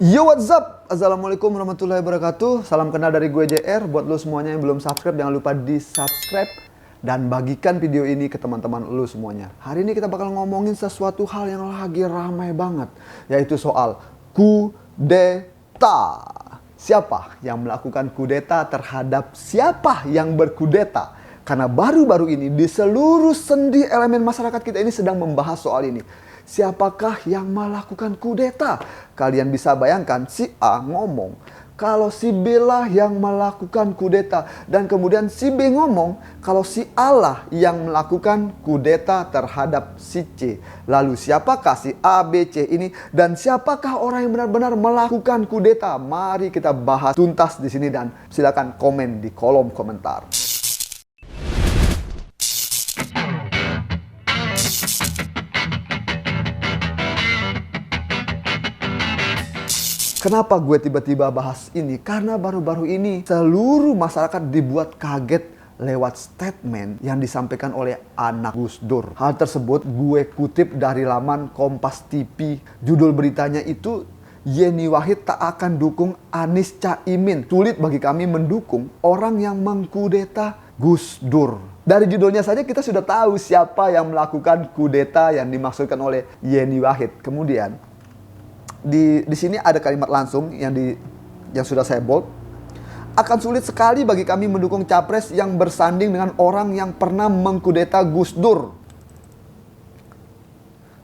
Yo, what's up? Assalamualaikum warahmatullahi wabarakatuh. Salam kenal dari gue JR. Buat lo semuanya yang belum subscribe, jangan lupa di subscribe dan bagikan video ini ke teman-teman lo semuanya. Hari ini kita bakal ngomongin sesuatu hal yang lagi ramai banget, yaitu soal kudeta. Siapa yang melakukan kudeta terhadap siapa yang berkudeta? Karena baru-baru ini di seluruh sendi elemen masyarakat kita ini sedang membahas soal ini. Siapakah yang melakukan kudeta? Kalian bisa bayangkan si A ngomong kalau si B lah yang melakukan kudeta. Dan kemudian si B ngomong kalau si A lah yang melakukan kudeta terhadap si C. Lalu siapakah si A, B, C ini? Dan siapakah orang yang benar-benar melakukan kudeta? Mari kita bahas tuntas di sini dan silakan komen di kolom komentar. Kenapa gue tiba-tiba bahas ini? Karena baru-baru ini seluruh masyarakat dibuat kaget lewat statement yang disampaikan oleh anak Gus Dur. Hal tersebut gue kutip dari laman Kompas TV. Judul beritanya itu, Yeni Wahid tak akan dukung Anies Caimin. Sulit bagi kami mendukung orang yang mengkudeta Gus Dur. Dari judulnya saja kita sudah tahu siapa yang melakukan kudeta yang dimaksudkan oleh Yeni Wahid. Kemudian di sini ada kalimat langsung yang sudah saya bold. Akan sulit sekali bagi kami mendukung capres yang bersanding dengan orang yang pernah mengkudeta Gus Dur.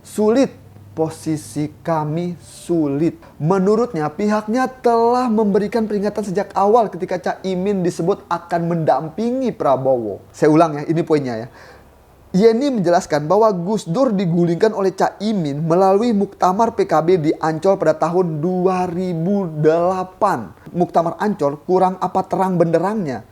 Sulit, posisi kami sulit. Menurutnya pihaknya telah memberikan peringatan sejak awal ketika Caimin disebut akan mendampingi Prabowo. Saya ulang ya, ini poinnya ya. Yeni menjelaskan bahwa Gus Dur digulingkan oleh Caimin melalui Muktamar PKB di Ancol pada tahun 2008. Muktamar Ancol kurang apa terang benderangnya.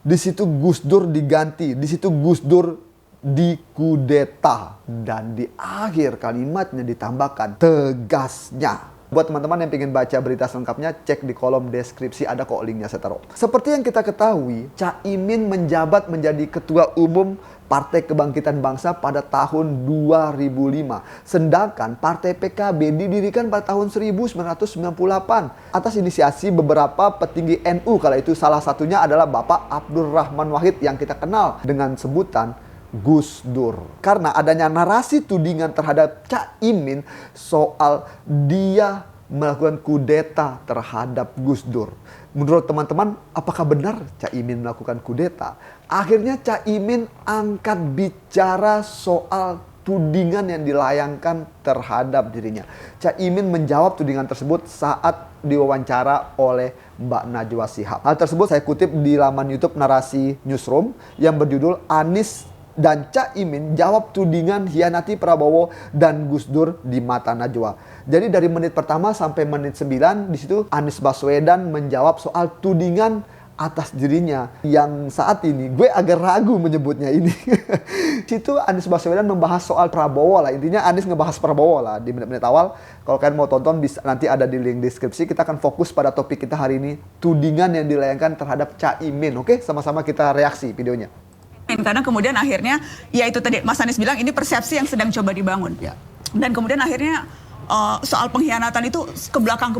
Di situ Gus Dur diganti, di situ Gus Dur dikudeta. Dan di akhir kalimatnya ditambahkan tegasnya. Buat teman-teman yang ingin baca berita selengkapnya, cek di kolom deskripsi, ada kok linknya saya taruh. Seperti yang kita ketahui, Caimin menjabat menjadi Ketua Umum Partai Kebangkitan Bangsa pada tahun 2005. Sedangkan Partai PKB didirikan pada tahun 1998 atas inisiasi beberapa petinggi NU. Kala itu salah satunya adalah Bapak Abdurrahman Wahid yang kita kenal dengan sebutan Gus Dur. Karena adanya narasi tudingan terhadap Caimin soal dia melakukan kudeta terhadap Gus Dur. Menurut teman-teman, apakah benar Caimin melakukan kudeta? Akhirnya Caimin angkat bicara soal tudingan yang dilayangkan terhadap dirinya. Caimin menjawab tudingan tersebut saat diwawancara oleh Mbak Najwa Shihab. Hal tersebut saya kutip di laman YouTube Narasi Newsroom yang berjudul Anies dan Caimin jawab tudingan hianati Prabowo dan Gus Dur di mata Najwa. Jadi dari menit pertama sampai menit 9 di situ Anies Baswedan menjawab soal tudingan atas dirinya yang saat ini gue agak ragu menyebutnya ini. Situ Anies Baswedan membahas soal Prabowo lah. Intinya Anies ngebahas Prabowo lah di menit-menit awal. Kalau kalian mau tonton bisa nanti ada di link deskripsi. Kita akan fokus pada topik kita hari ini, tudingan yang dilayangkan terhadap Caimin. Oke, sama-sama kita reaksi videonya. Karena kemudian akhirnya, ya itu tadi Mas Anies bilang ini persepsi yang sedang coba dibangun. Ya. Dan kemudian akhirnya soal pengkhianatan itu ke belakang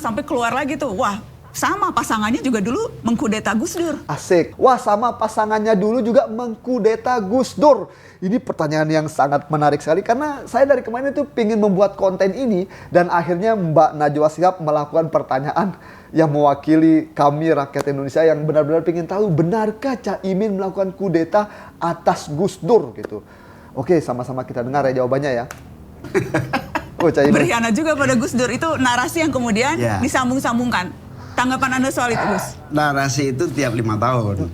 sampai keluar lagi tuh. Wah, sama pasangannya juga dulu mengkudeta Gus Dur. Asik. Wah, sama pasangannya dulu juga mengkudeta Gus Dur. Ini pertanyaan yang sangat menarik sekali karena saya dari kemarin itu pingin membuat konten ini dan akhirnya Mbak Najwa Shihab melakukan pertanyaan yang mewakili kami rakyat Indonesia yang benar-benar ingin tahu benarkah Caimin melakukan kudeta atas Gus Dur gitu. Oke, sama-sama kita dengar ya jawabannya ya. Oh, Caimin Berkhianat juga pada Gus Dur, itu narasi yang kemudian disambung-sambungkan. Tanggapan Anda soal itu, Gus? Narasi itu tiap 5 tahun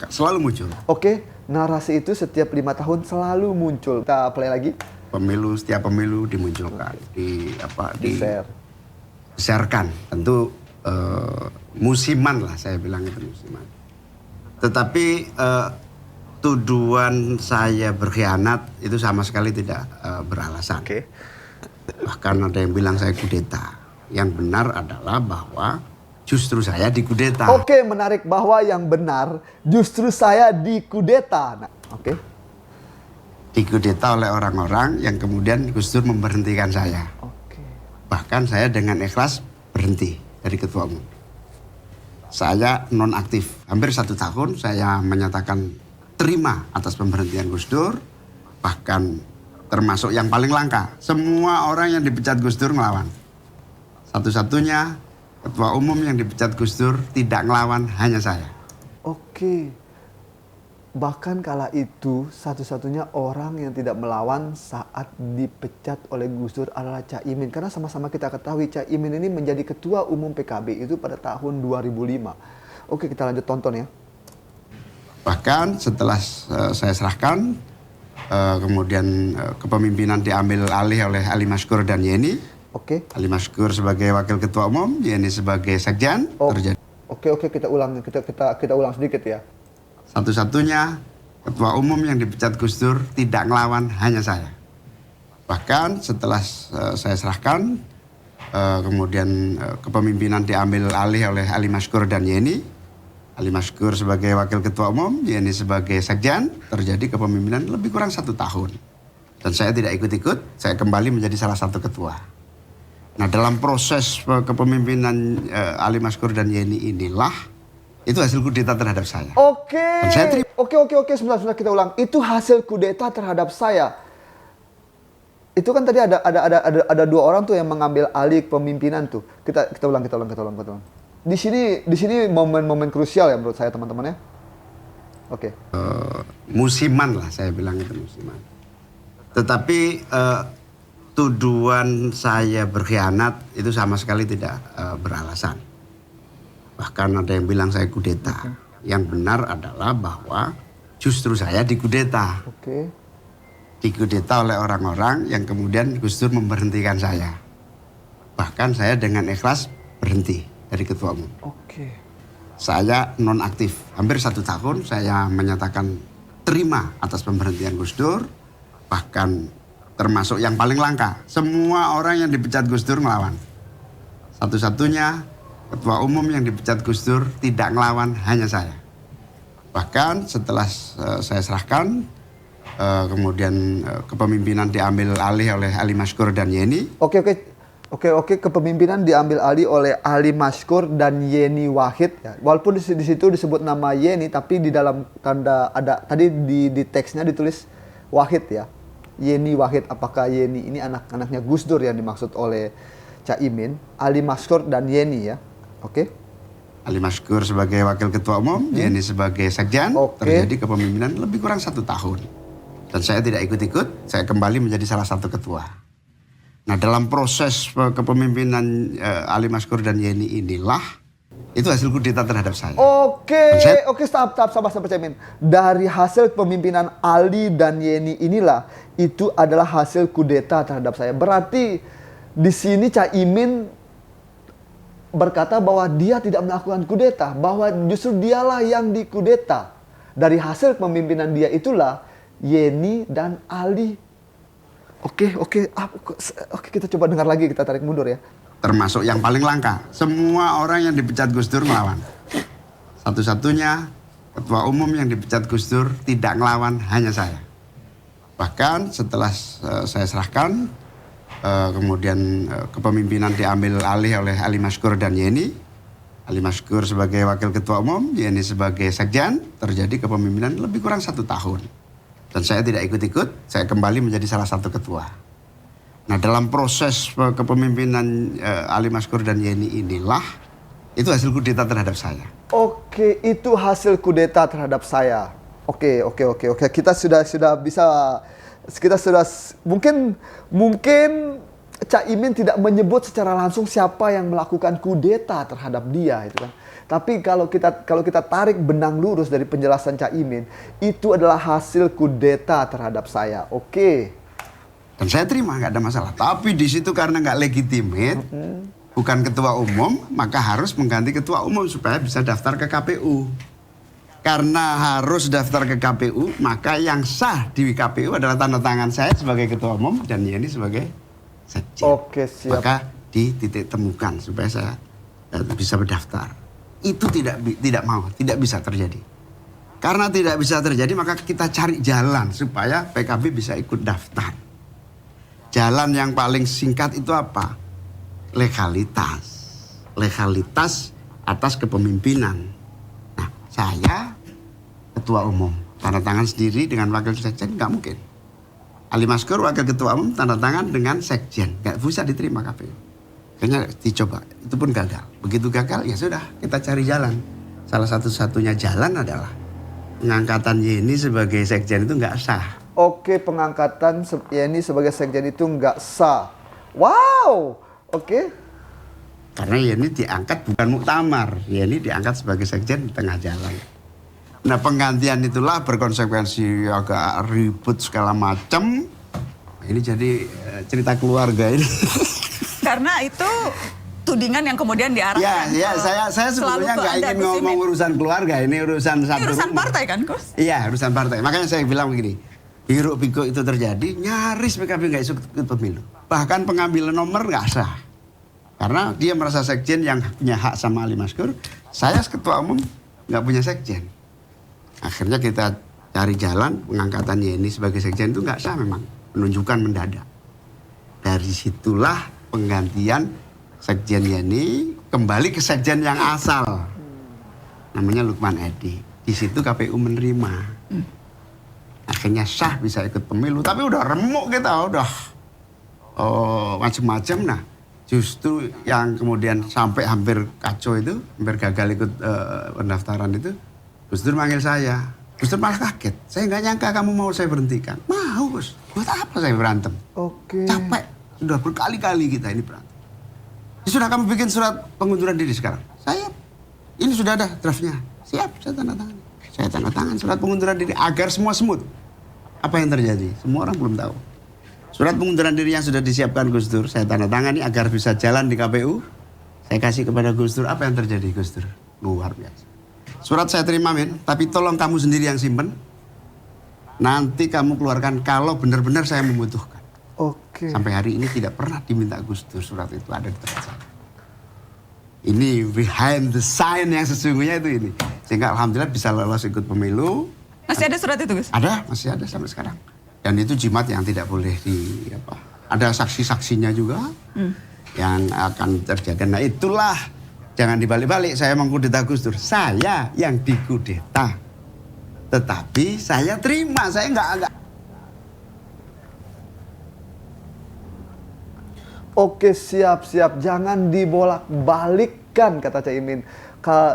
selalu muncul. Oke, narasi itu setiap 5 tahun selalu muncul. Kita play lagi. Setiap pemilu dimunculkan, di-sharekan. Tentu musiman lah, saya bilang itu musiman. Tetapi tuduhan saya berkhianat itu sama sekali tidak beralasan. Oke. Bahkan ada yang bilang saya kudeta. Yang benar adalah bahwa justru saya dikudeta. Oke, menarik bahwa yang benar justru saya dikudeta. Nah, oke. Dikudeta oleh orang-orang yang kemudian Gus Dur memberhentikan saya. Oke. Bahkan saya dengan ikhlas berhenti dari ketua umum. Saya nonaktif. Hampir 1 tahun saya menyatakan terima atas pemberhentian Gus Dur. Bahkan termasuk yang paling langka. Semua orang yang dipecat Gus Dur ngelawan. Satu-satunya ketua umum yang dipecat Gus Dur tidak ngelawan hanya saya. Oke. Bahkan kala itu satu-satunya orang yang tidak melawan saat dipecat oleh Gus Dur adalah Cak Imin. Karena sama-sama kita ketahui Cak Imin ini menjadi ketua umum PKB itu pada tahun 2005. Oke, kita lanjut tonton ya. Bahkan setelah saya serahkan, kemudian kepemimpinan diambil alih oleh Ali Maskur dan Yeni. Oke. Ali Maskur sebagai wakil ketua umum, Yeni sebagai sekjen. Terjadi. Oke, kita ulang sedikit ya. Satu-satunya ketua umum yang dipecat Gus Dur tidak ngelawan hanya saya. Bahkan setelah saya serahkan, kemudian kepemimpinan diambil alih oleh Ali Maskur dan Yeni. Ali Maskur sebagai wakil ketua umum, Yeni sebagai sekjen. Terjadi kepemimpinan lebih kurang 1 tahun. Dan saya tidak ikut-ikut, saya kembali menjadi salah satu ketua. Nah, dalam proses kepemimpinan Ali Maskur dan Yeni inilah itu hasil kudeta terhadap saya. Oke. Dan saya terima. Oke, sebentar kita ulang. Itu hasil kudeta terhadap saya. Itu kan tadi ada 2 orang tuh yang mengambil alih pemimpinan tuh. Kita ulang. Di sini momen-momen krusial ya menurut saya teman-teman ya. Oke. Musiman lah saya bilang itu musiman. Tetapi tuduhan saya berkhianat itu sama sekali tidak beralasan. Bahkan ada yang bilang saya kudeta. Yang benar adalah bahwa justru saya dikudeta. Oke. Dikudeta oleh orang-orang yang kemudian Gus Dur memberhentikan saya. Bahkan saya dengan ikhlas berhenti dari ketua umum. Oke. Saya nonaktif. Hampir 1 tahun saya menyatakan terima atas pemberhentian Gus Dur. Bahkan termasuk yang paling langka. Semua orang yang dipecat Gus Dur ngelawan. Satu-satunya ketua umum yang dipecat Gus Dur tidak ngelawan hanya saya. Bahkan setelah saya serahkan, kemudian kepemimpinan diambil alih oleh Ali Maskur dan Yeni. Oke, kepemimpinan diambil alih oleh Ali Maskur dan Yeni Wahid ya. Walaupun di situ disebut nama Yeni, tapi di dalam tanda ada tadi di teksnya ditulis Wahid ya. Yeni Wahid, apakah Yeni ini anak-anaknya Gus Dur yang dimaksud oleh Cak Imin? Ali Maskur dan Yeni ya. Oke. Ali Maskur sebagai wakil ketua umum, Yeni sebagai sekjen. Terjadi kepemimpinan lebih kurang 1 tahun. Dan saya tidak ikut-ikut, saya kembali menjadi salah satu ketua. Nah, dalam proses kepemimpinan Ali Maskur dan Yeni inilah itu hasil kudeta terhadap saya. Oke, stop, sabar Cak Imin. Dari hasil kepemimpinan Ali dan Yeni inilah itu adalah hasil kudeta terhadap saya. Berarti di sini Cak Imin berkata bahwa dia tidak melakukan kudeta, bahwa justru dialah yang dikudeta. Dari hasil pemimpinan dia itulah Yeni dan Ali. Oke, kita coba dengar lagi, kita tarik mundur ya. Termasuk yang paling langka. Semua orang yang dipecat Gus Dur ngelawan. Satu-satunya ketua umum yang dipecat Gus Dur tidak ngelawan hanya saya. Bahkan setelah saya serahkan, kemudian kepemimpinan diambil alih oleh Ali Maskur dan Yeni. Ali Maskur sebagai wakil ketua umum, Yeni sebagai sekjen. Terjadi kepemimpinan lebih kurang 1 tahun. Dan saya tidak ikut-ikut, saya kembali menjadi salah satu ketua. Nah, dalam proses kepemimpinan Ali Maskur dan Yeni inilah itu hasil kudeta terhadap saya. Oke, itu hasil kudeta terhadap saya. Oke. Kita sudah bisa, mungkin Cak Imin tidak menyebut secara langsung siapa yang melakukan kudeta terhadap dia, itu kan. Tapi kalau kita tarik benang lurus dari penjelasan Cak Imin, itu adalah hasil kudeta terhadap saya. Oke. Dan saya terima, nggak ada masalah. Tapi di situ karena nggak legitimate, bukan ketua umum, maka harus mengganti ketua umum supaya bisa daftar ke KPU. Karena harus daftar ke KPU, maka yang sah di KPU adalah tanda tangan saya sebagai ketua umum dan Yeni sebagai sekjen. Oke, siap. Maka dititik temukan supaya saya bisa berdaftar. Itu tidak bisa terjadi. Karena tidak bisa terjadi, maka kita cari jalan supaya PKB bisa ikut daftar. Jalan yang paling singkat itu apa? legalitas. Legalitas atas kepemimpinan. Nah, saya ketua umum, tanda tangan sendiri dengan wakil sekjen nggak mungkin. Ali Maskur wakil ketua umum tanda tangan dengan sekjen, nggak bisa diterima KPU. Kayaknya dicoba, itu pun gagal. Begitu gagal ya sudah, kita cari jalan. Salah satu-satunya jalan adalah pengangkatan Yeni sebagai sekjen itu nggak sah. Oke, pengangkatan Yeni sebagai sekjen itu nggak sah. Wow, oke. Karena Yeni diangkat bukan muktamar, Yeni diangkat sebagai sekjen di tengah jalan. Nah, penggantian itulah berkonsekuensi agak ribut segala macam. Ini jadi cerita keluarga ini. Karena itu tudingan yang kemudian diarahkan. Ya, saya sebetulnya nggak ingin ngomong urusan keluarga, ini urusan satu. Ini urusan partai kan, Gus? Iya, urusan partai. Makanya saya bilang begini, hiruk pikuk itu terjadi, nyaris PKB nggak ikut pemilu. Bahkan pengambilan nomor nggak sah. Karena dia merasa sekjen yang punya hak sama Ali Maskur, saya ketua umum nggak punya sekjen. Akhirnya kita cari jalan, pengangkatan Yeni sebagai sekjen itu nggak sah memang, penunjukan mendadak. Dari situlah penggantian sekjen Yeni kembali ke sekjen yang asal, namanya Lukman Edi. Di situ KPU menerima, akhirnya sah bisa ikut pemilu. Tapi udah remuk kita, udah macam-macam. Nah, justru yang kemudian sampai hampir kacau itu, hampir gagal ikut pendaftaran itu, Gus Dur manggil saya. Gus Dur malah kaget. Saya nggak nyangka kamu mau saya berhentikan. Mau, Gus. Buat apa saya berantem? Oke. Capek. Sudah berkali-kali kita ini berantem. Ya sudah, kamu bikin surat pengunduran diri sekarang. Saya, ini sudah ada draftnya. Siap, saya tanda tangan. Saya tanda tangan surat pengunduran diri agar semua smooth. Apa yang terjadi? Semua orang belum tahu. Surat pengunduran diri yang sudah disiapkan Gus Dur, saya tanda tangani agar bisa jalan di KPU. Saya kasih kepada Gus Dur. Apa yang terjadi, Gus Dur? Luar biasa. Surat saya terima, men, tapi tolong kamu sendiri yang simpen. Nanti kamu keluarkan kalau benar-benar saya membutuhkan. Oke. Sampai hari ini tidak pernah diminta Gus Dur, surat itu ada di tempat saya. Ini behind the sign yang sesungguhnya itu ini. Sehingga alhamdulillah bisa lolos ikut pemilu. Masih ada surat itu, Gus? Ada, masih ada sampai sekarang. Dan itu jimat yang tidak boleh di apa. Ada saksi-saksinya juga yang akan terjaga. Nah, itulah, jangan dibalik-balik saya mengkudeta Gus Dur. Saya yang dikudeta. Tetapi saya terima, saya enggak. Oke, siap-siap. Jangan dibolak-balikkan, kata Caimin.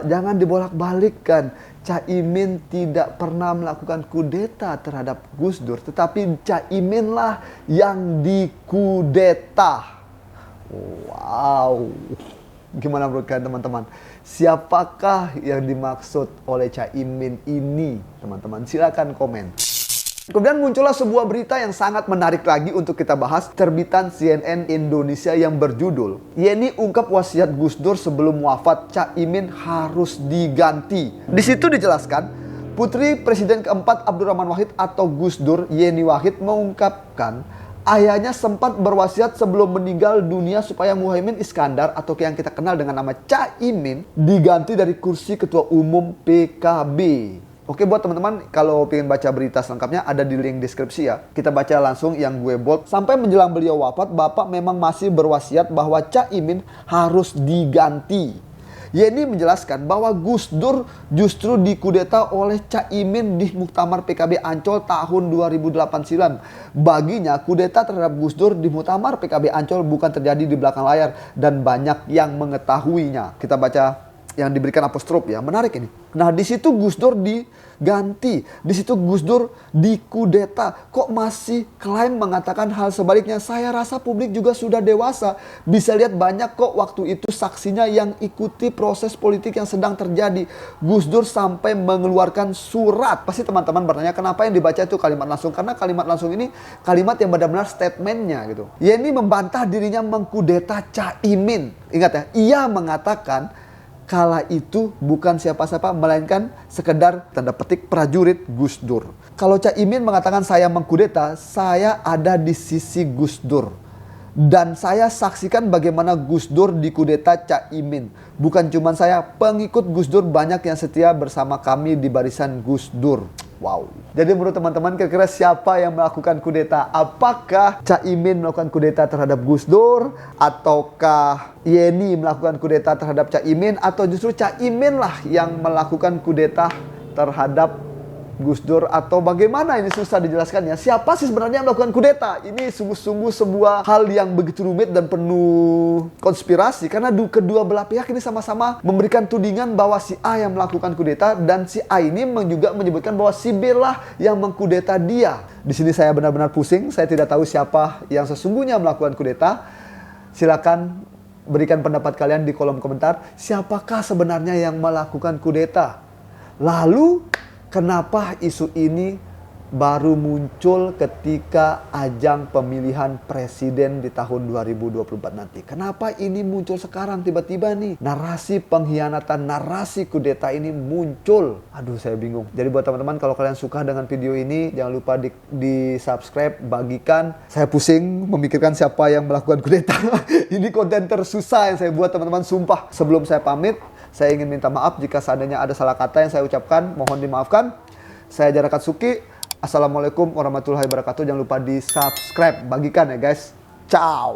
Jangan dibolak-balikkan. Caimin tidak pernah melakukan kudeta terhadap Gus Dur. Tetapi Caimin lah yang dikudeta. Wow. Gimana menurut kalian, teman-teman? Siapakah yang dimaksud oleh Caimin ini, teman-teman? Silakan komen. Kemudian muncullah sebuah berita yang sangat menarik lagi untuk kita bahas, terbitan CNN Indonesia yang berjudul Yeni ungkap wasiat Gus Dur sebelum wafat, Caimin harus diganti. Di situ dijelaskan, Putri Presiden keempat Abdurrahman Wahid atau Gus Dur, Yeni Wahid, mengungkapkan ayahnya sempat berwasiat sebelum meninggal dunia supaya Muhaimin Iskandar atau yang kita kenal dengan nama Caimin diganti dari kursi Ketua Umum PKB. Oke, buat teman-teman, kalau pengen baca berita selengkapnya ada di link deskripsi ya. Kita baca langsung yang gue bold. Sampai menjelang beliau wafat, Bapak memang masih berwasiat bahwa Caimin harus diganti. Yeni menjelaskan bahwa Gus Dur justru dikudeta oleh Caimin di Muktamar PKB Ancol tahun 2008 silam. Baginya, kudeta terhadap Gus Dur di Muktamar PKB Ancol bukan terjadi di belakang layar dan banyak yang mengetahuinya. Kita baca yang diberikan apostrof ya, menarik ini. Nah, di situ Gus Dur diganti, di situ Gus Dur dikudeta. Kok masih klaim mengatakan hal sebaliknya? Saya rasa publik juga sudah dewasa, bisa lihat banyak kok waktu itu saksinya yang ikuti proses politik yang sedang terjadi. Gus Dur sampai mengeluarkan surat. Pasti teman-teman bertanya kenapa yang dibaca itu kalimat langsung, karena kalimat langsung ini kalimat yang benar-benar statementnya gitu. Yeni membantah dirinya mengkudeta Caimin. Ingat ya, ia mengatakan kala itu bukan siapa-siapa melainkan sekedar tanda petik prajurit Gus Dur. Kalau Caimin mengatakan saya mengkudeta, saya ada di sisi Gus Dur. Dan saya saksikan bagaimana Gus Dur dikudeta Caimin. Bukan cuma saya, pengikut Gus Dur banyak yang setia bersama kami di barisan Gus Dur. Wow. Jadi menurut teman-teman kira-kira siapa yang melakukan kudeta? Apakah Caimin melakukan kudeta terhadap Gus Dur? Ataukah Yeni melakukan kudeta terhadap Caimin? Atau justru Caimin lah yang melakukan kudeta terhadap Gus Dur? Atau bagaimana, ini susah dijelaskannya. Siapa sih sebenarnya yang melakukan kudeta? Ini sungguh-sungguh sebuah hal yang begitu rumit dan penuh konspirasi. Karena kedua belah pihak ini sama-sama memberikan tudingan bahwa si A yang melakukan kudeta, dan si A ini juga menyebutkan bahwa si B lah yang mengkudeta dia. Di sini saya benar-benar pusing. Saya tidak tahu siapa yang sesungguhnya melakukan kudeta. Silakan berikan pendapat kalian di kolom komentar. Siapakah sebenarnya yang melakukan kudeta? Lalu kenapa isu ini baru muncul ketika ajang pemilihan presiden di tahun 2024 nanti? Kenapa ini muncul sekarang tiba-tiba nih? Narasi pengkhianatan, narasi kudeta ini muncul. Aduh, saya bingung. Jadi buat teman-teman, kalau kalian suka dengan video ini, jangan lupa di subscribe, bagikan. Saya pusing memikirkan siapa yang melakukan kudeta. Ini konten tersusah yang saya buat, teman-teman, sumpah. Sebelum saya pamit, saya ingin minta maaf jika seandainya ada salah kata yang saya ucapkan. Mohon dimaafkan. Saya Jara Katsuki. Assalamualaikum warahmatullahi wabarakatuh. Jangan lupa di subscribe, bagikan ya guys. Ciao.